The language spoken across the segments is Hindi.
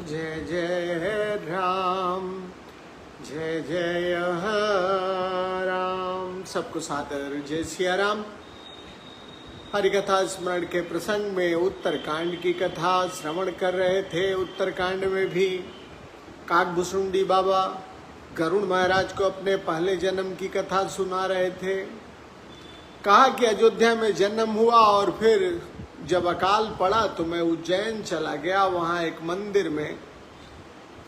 जय जय राम, जय जय राम। सबको सादर जय सिया राम। हरिकथा स्मरण के प्रसंग में उत्तरकांड की कथा श्रवण कर रहे थे। उत्तरकांड में भी काकभुसुंडी बाबा गरुड़ महाराज को अपने पहले जन्म की कथा सुना रहे थे। कहा कि अयोध्या में जन्म हुआ और फिर जब अकाल पड़ा तो मैं उज्जैन चला गया। वहाँ एक मंदिर में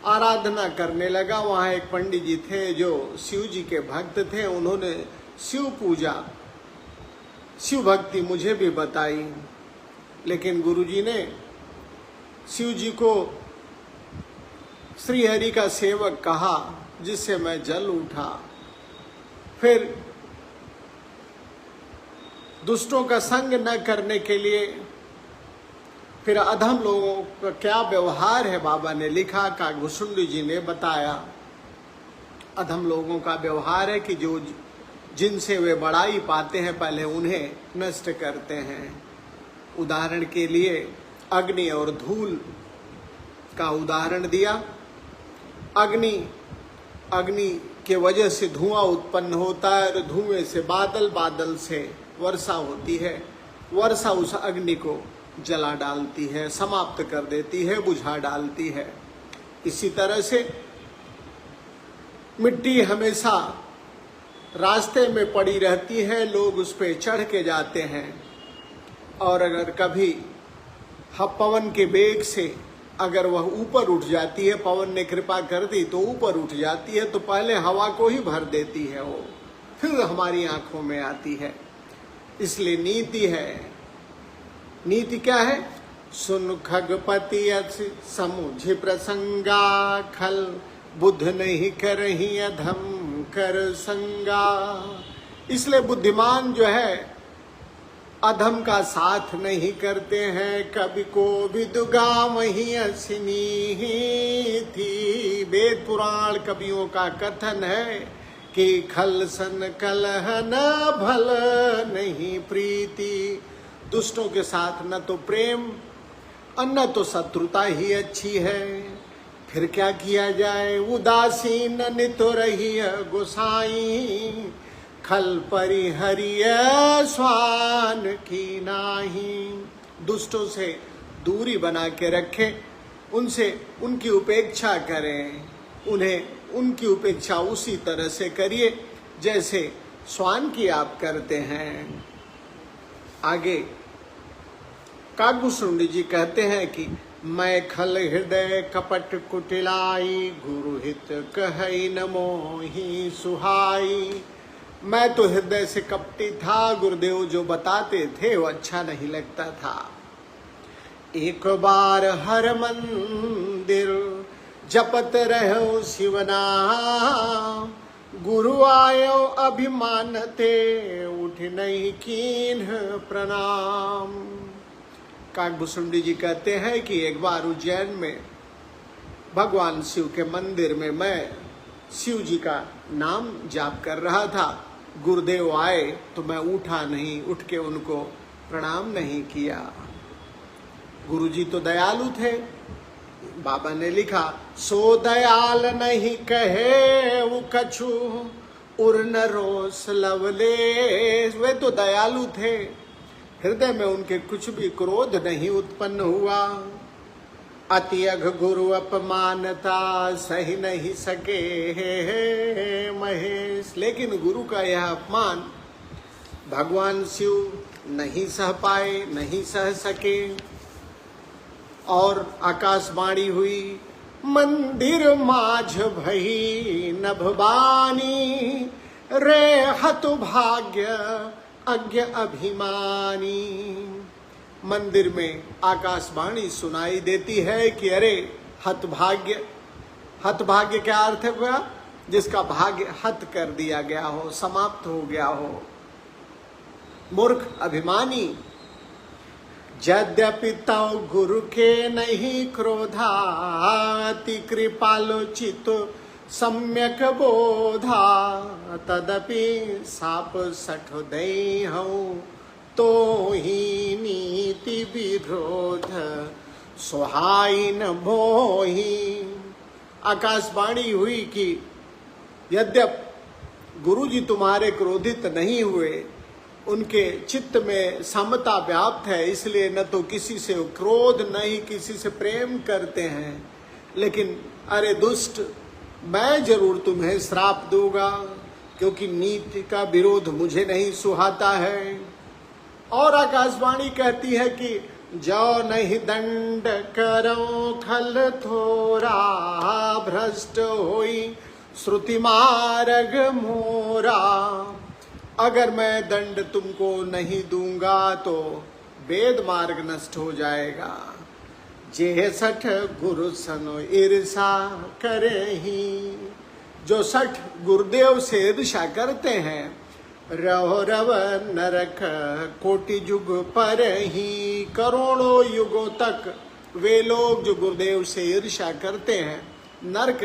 आराधना करने लगा। वहाँ एक पंडित जी थे जो शिव जी के भक्त थे। उन्होंने शिव पूजा, शिव भक्ति मुझे भी बताई, लेकिन गुरुजी ने शिव जी को श्री हरि का सेवक कहा, जिससे मैं जल उठा। फिर दुष्टों का संग न करने के लिए फिर अधम लोगों का क्या व्यवहार है, बाबा ने लिखा। काकभुसुंडी जी ने बताया, अधम लोगों का व्यवहार है कि जो जिनसे वे बड़ाई पाते हैं पहले उन्हें नष्ट करते हैं। उदाहरण के लिए अग्नि और धूल का उदाहरण दिया। अग्नि के वजह से धुआं उत्पन्न होता है और धुएं से बादल से वर्षा होती है। वर्षा उस अग्नि को जला डालती है, समाप्त कर देती है, बुझा डालती है। इसी तरह से मिट्टी हमेशा रास्ते में पड़ी रहती है, लोग उस पर चढ़ के जाते हैं। और अगर कभी पवन के वेग से अगर वह ऊपर उठ जाती है, पवन ने कृपा कर दी तो ऊपर उठ जाती है, तो पहले हवा को ही भर देती है वो, फिर हमारी आंखों में आती है। इसलिए नीति है। नीति क्या है? सुन खगपति समुझ प्रसंगा, खल बुद्ध नहीं करही अधम कर संगा। इसलिए बुद्धिमान जो है अधम का साथ नहीं करते हैं। कभी को भी दुगा वही असनी थी। वेद पुराण कवियों का कथन है कि खल सन कलह न भल नहीं प्रीति। दुष्टों के साथ न तो प्रेम और न तो शत्रुता ही अच्छी है। फिर क्या किया जाए? उदासीन नित रही गोसाई, खल परिहरिय स्वान की नाही। दुष्टों से दूरी बना के रखें, उनसे उनकी उपेक्षा करें। उन्हें उनकी उपेक्षा उसी तरह से करिए जैसे स्वान की आप करते हैं। आगे काकभुसुंडी जी कहते हैं कि मैं खल हृदय कपट कुटिलाई, गुरु हित कहई न मोहि सुहाई। मैं तो हृदय से कपटी था, गुरुदेव जो बताते थे वो अच्छा नहीं लगता था। एक बार हर मंदिर जपत रहो शिव नाम, गुरु आयो अभिमान ते उठ नहीं कीन्ह प्रणाम। काकभुसुंडी जी कहते हैं कि एक बार उज्जैन में भगवान शिव के मंदिर में मैं शिव जी का नाम जाप कर रहा था। गुरुदेव आए तो मैं उठा नहीं, उठ के उनको प्रणाम नहीं किया। गुरुजी तो दयालु थे। बाबा ने लिखा, सो दयाल नहीं कहे वो कछु, उर न रोस लवले। वे तो दयालु थे, हृदय में उनके कुछ भी क्रोध नहीं उत्पन्न हुआ। अति अघ गुरु अपमानता सही नहीं सके हे महेश। लेकिन गुरु का यह अपमान भगवान शिव नहीं सह पाए, नहीं सह सके। और आकाशवाणी हुई, मंदिर माझ भई नभवानी, रे हतु भाग्य अज्ञ अभिमानी। मंदिर में आकाशवाणी सुनाई देती है कि अरे हतभाग्य। हतभाग्य क्या अर्थ हुआ? जिसका भाग्य हत कर दिया गया हो, समाप्त हो गया हो। मूर्ख अभिमानी। यद्यपि तौ गुरु के नहीं क्रोधा, अति कृपालोचित सम्यक बोधा, तदपि साप सठ देहौ तो ही नीति विरोध, सुहाई न मोही। आकाशवाणी हुई कि यद्यप गुरुजी तुम्हारे क्रोधित नहीं हुए, उनके चित्त में समता व्याप्त है, इसलिए न तो किसी से क्रोध न ही किसी से प्रेम करते हैं, लेकिन अरे दुष्ट, मैं जरूर तुम्हें श्राप दूंगा, क्योंकि नीति का विरोध मुझे नहीं सुहाता है। और आकाशवाणी कहती है कि जो नहीं दंड करो खल थोरा, भ्रष्ट होई श्रुति मार्ग मोरा। अगर मैं दंड तुमको नहीं दूंगा तो वेद मार्ग नष्ट हो जाएगा। जे सठ गुरु सनो ईर्षा करे ही। जो सठ गुरुदेव से ईर्षा करते हैं, रहो रव नरक कोटि युग पर ही। करोड़ों युगों तक वे लोग जो गुरुदेव से ईर्षा करते हैं नरक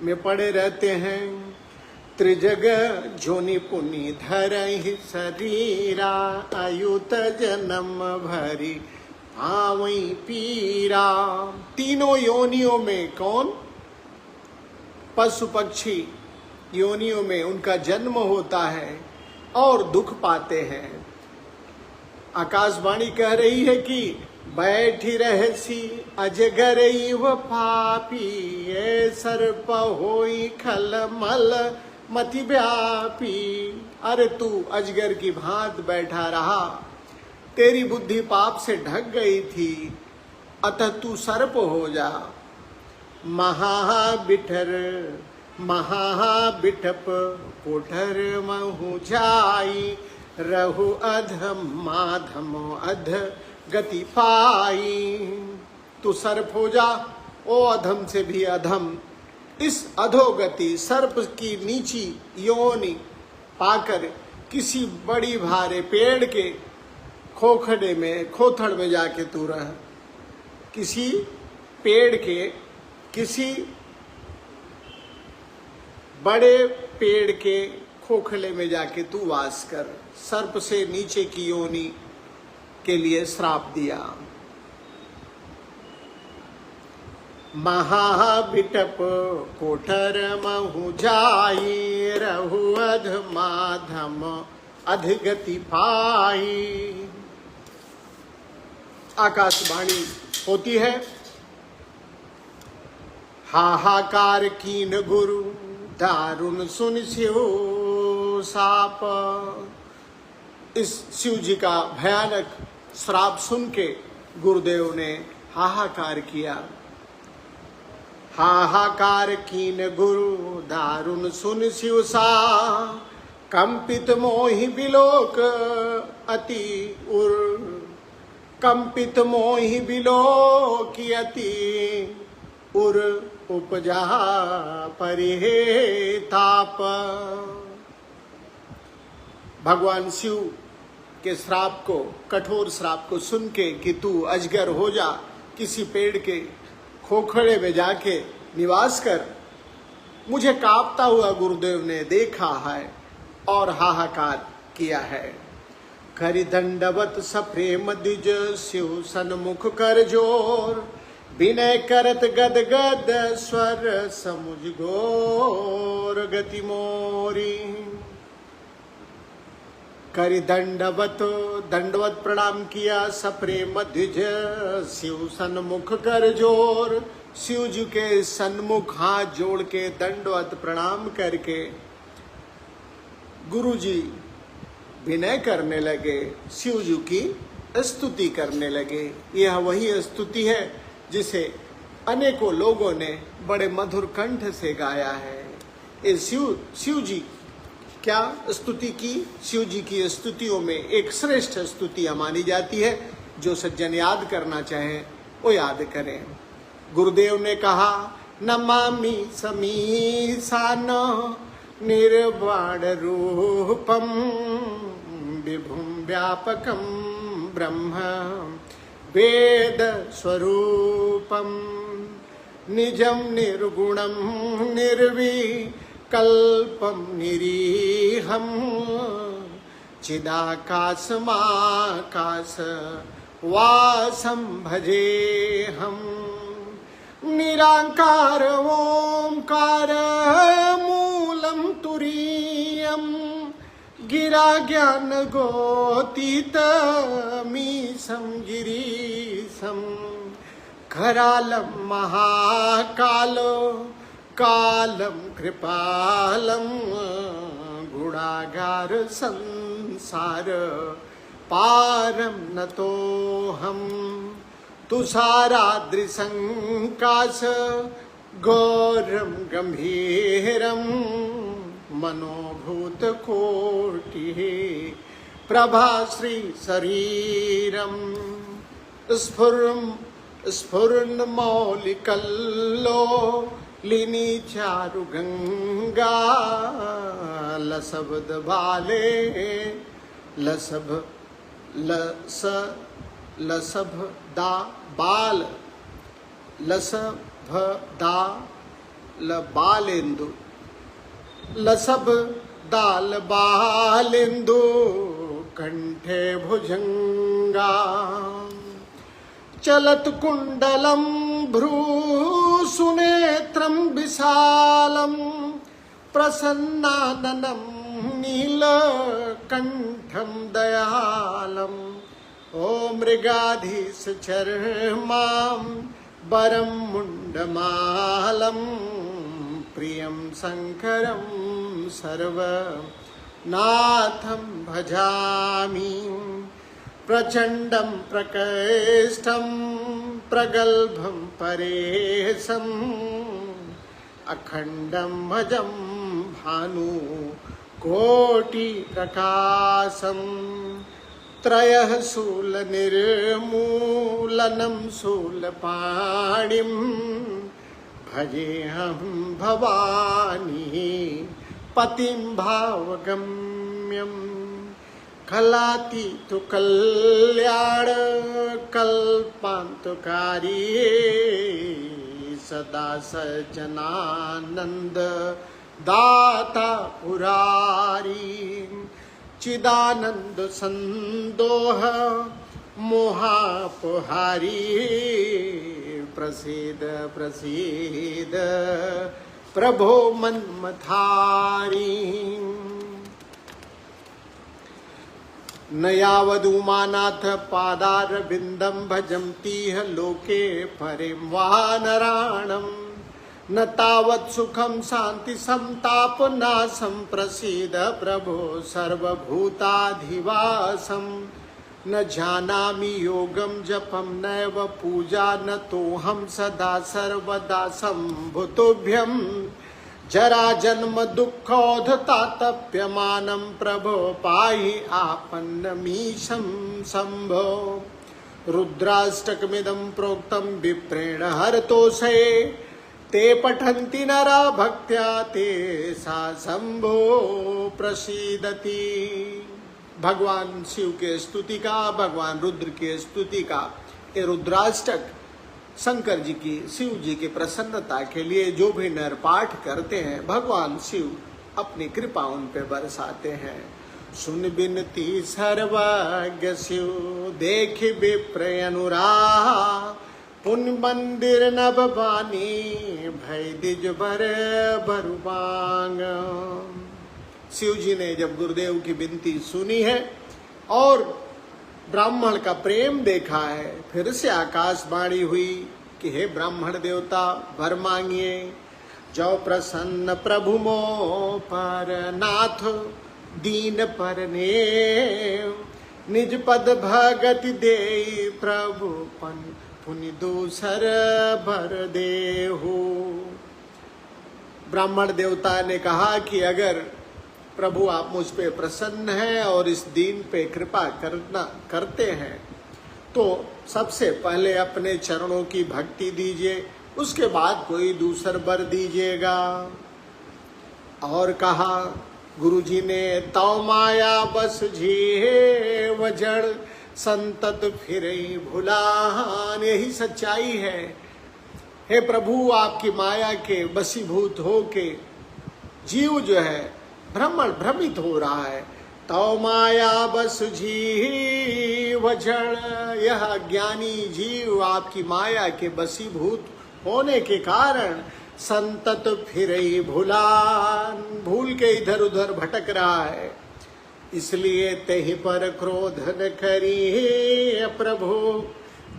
में पड़े रहते हैं। त्रिजग जोनि पुनि धरहि शरीरा, अयुत जन्म भरी पावई पीरा। तीनों योनियों में कौन? पशु पक्षी योनियों में उनका जन्म होता है और दुख पाते हैं। आकाशवाणी कह रही है कि बैठी रहसी अजगर व पापी, ये सर्प होई खल मल मति व्यापी। अरे तू अजगर की भांत बैठा रहा, तेरी बुद्धि पाप से ढक गई थी, अतः तू सर्प हो जा। महाबिठर महाबिठप कोठर महु जाई, रहु अधम माधमो अध गति पाई। तू सर्प हो जा, ओ अधम से भी अधम, इस अधोगति सर्प की नीची योनि पाकर किसी बड़ी भारे पेड़ के खोथड़ में जाके तू रह। किसी पेड़ के किसी बड़े पेड़ के खोखले में जाके तू वास कर। सर्प से नीचे की योनि के लिए श्राप दिया। महाबिटप कोठर महु जाई, रहु अध माधम अधगति पाई। आकाशवाणी होती है, हाहाकार कीन गुरु दारुण सुन शिव साप। इस शिव जी का भयानक श्राप सुन के गुरुदेव ने हाहाकार किया। हाहाकार कीन गुरु दारुण सुन शिव सा, कंपित मोहि बिलोक अति उर। कंपित मोहि बिलोक अति उर, उपजा परिहे ताप। भगवान शिव के श्राप को, कठोर श्राप को सुन के कि तू अजगर हो जा, किसी पेड़ के खोखड़े में जाके निवास कर, मुझे कांपता हुआ गुरुदेव ने देखा है और हाहाकार किया है। करि दंडवत सप्रेम द्विज शिव सन्मुख कर जोर, विनय करत गद गद स्वर समुझ घोर गति मोरी। करि दंडवत प्रणाम किया सप्रेम द्विज शिव सन्मुख कर जोर। शिव जी के सन्मुख हाथ जोड़ के दंडवत प्रणाम करके गुरु जी विनय करने लगे, शिव जी की स्तुति करने लगे। यह वही स्तुति है जिसे अनेकों लोगों ने बड़े मधुर कंठ से गाया है। ये शिव जी क्या स्तुति की? शिव जी की स्तुतियों में एक श्रेष्ठ स्तुति मानी जाती है, जो सज्जन याद करना चाहे वो याद करें। गुरुदेव ने कहा, नमामि समीसान निर्वाण रूपम, विभुम व्यापकम ब्रह्म वेद स्वरूपम, निजम निर्गुणम निर्विकल्पम निरीहम, चिदाकाशमाकाश वासं भजेऽहम् निराकार ओंकार मूलं तुरीयं गिरा ज्ञान गोतीतमीशं गिरीशं करालं महाकालो कालं कृपालं गुणागार संसार पारं नतोऽहम् तुषाराद्रिसङ्काश गौरं गम्भीरं मनोभूतकोटिः प्रभाश्री शरीरं स्फुरन्मौलिकल्लो लिनी चारुगंगा लसब्द बाले लसभ लस लसभ दा बाल लसभ दा बालेंदु लसभ दाल बालेंदु कंठे भुजंगा चलत कुंडलम भ्रूसुनेत्रं विशालं प्रसन्नाननं नीलकण्ठं दयालम् ओ मृगाधीश चर्मां वरं मुण्डमालं प्रियं शङ्करं सर्वनाथं भजामि प्रचण्डं प्रकेष्ठं प्रगल्भं परेशम् अखण्डं भजं भानु कोटिप्रकाशम् त्रयः शूलनिर्मूलनं शूलपाणिं भजेऽहं भवानी पतिं भावगम्यम् कलातीतु कल्याण कल्पान्तकारी सदा सज्जनानंद दाता पुरारी चिदानंद संदोह मोहापहारी प्रसीद प्रसीद प्रभो मन्मथारी न यावदुमानाथ पादारविन्दं भजन्तीह लोके परिं वानराणं न तावत् सुखं शान्ति संतापनाशं प्रसीद प्रभो सर्वभूताधिवासं न जानामि योगं जपं नैव पूजा न तोऽहं सदा सर्वदा सम्भुतुभ्यं जरा जन्म दुःखोधतातप्यमानं प्रभो पाहि आपन्नमीशं शम्भो रुद्राष्टकमिदं प्रोक्तं विप्रेण हरतोषे ते पठन्ति नरा भक्त्या ते सा शंभो प्रसीदति। भगवान शिव के स्तुति का, भगवान रुद्र के स्तुति का ये रुद्राष्टक शंकर जी की, शिव जी की प्रसन्नता के लिए जो भी नर पाठ करते हैं भगवान शिव अपनी कृपा उन पे बरसाते हैं। सुन बिनती सर्वज्ञ शिव देख विप्र अनुराग पुण्य मंदिर नभ बानी भय दिज बर बरुबांग। शिव जी ने जब गुरुदेव की विनती सुनी है और ब्राह्मण का प्रेम देखा है, फिर से आकाशवाणी हुई कि हे ब्राह्मण देवता वर मांगिए। जो प्रसन्न प्रभु मो पर नाथ दीन पर ने निज पद भगति दे प्रभु पन पुनि दूसर भर देहु। ब्राह्मण देवता ने कहा कि अगर प्रभु आप मुझ पे प्रसन्न हैं और इस दीन पे कृपा करते हैं तो सबसे पहले अपने चरणों की भक्ति दीजिए, उसके बाद कोई दूसर वर दीजिएगा। और कहा गुरुजी ने तौ माया बस जीव जड़ संतत फिरे भुलान, यही सच्चाई है। हे प्रभु आपकी माया के वशीभूत हो के जीव जो है भ्रमित हो रहा है, तो माया बस जीव जड़, यह ज्ञानी जीव आपकी माया के बसीभूत होने के कारण संतत फिरई भुलान, भूल के इधर उधर भटक रहा है। इसलिए तेहि पर क्रोध न करी प्रभु,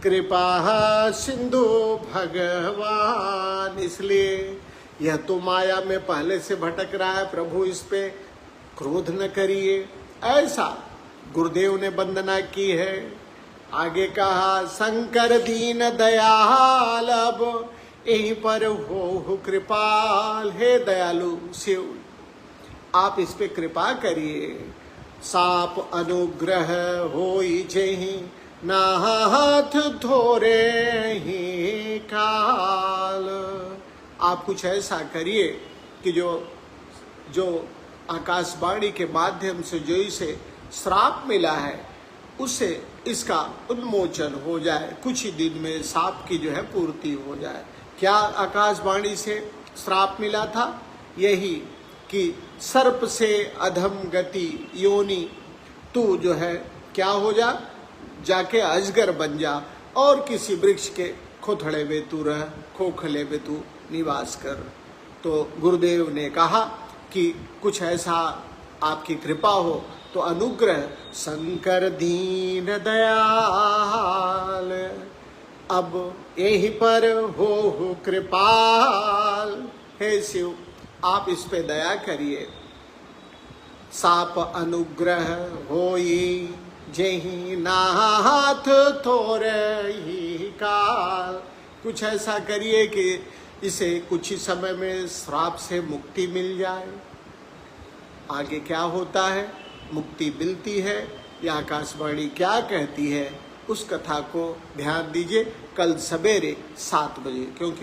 कृपा सिंधु भगवान। इसलिए यह तो माया में पहले से भटक रहा है, प्रभु इस पे क्रोध न करिए। ऐसा गुरुदेव ने वंदना की है। आगे कहा शंकर दीन दयाल, अब यहीं पर हो कृपाल। हे दयालु शिव, आप इस पे कृपा करिए। साप अनुग्रह होई जेहि, ना हाथ धोरे ही काल। आप कुछ ऐसा करिए कि जो आकाशवाणी के माध्यम से जो इसे श्राप मिला है उससे इसका उन्मोचन हो जाए, कुछ ही दिन में श्राप की जो है पूर्ति हो जाए। क्या आकाशवाणी से श्राप मिला था? यही कि सर्प से अधम गति योनि, तू जो है क्या हो जा, जाके अजगर बन जा और किसी वृक्ष के खोथड़े में तू रह, खोखले में तू निवास कर। तो गुरुदेव ने कहा कि कुछ ऐसा आपकी कृपा हो तो अनुग्रह। शंकर दीन दयाल, अब यहीं पर हो कृपाल। हे शिव, आप इस पे दया करिए। साप अनुग्रह होई जेहि, नाथ थोरे ही काल। कुछ ऐसा करिए कि इसे कुछ ही समय में श्राप से मुक्ति मिल जाए। आगे क्या होता है, मुक्ति मिलती है या आकाशवाणी क्या कहती है, उस कथा को ध्यान दीजिए कल सवेरे 7 बजे, क्योंकि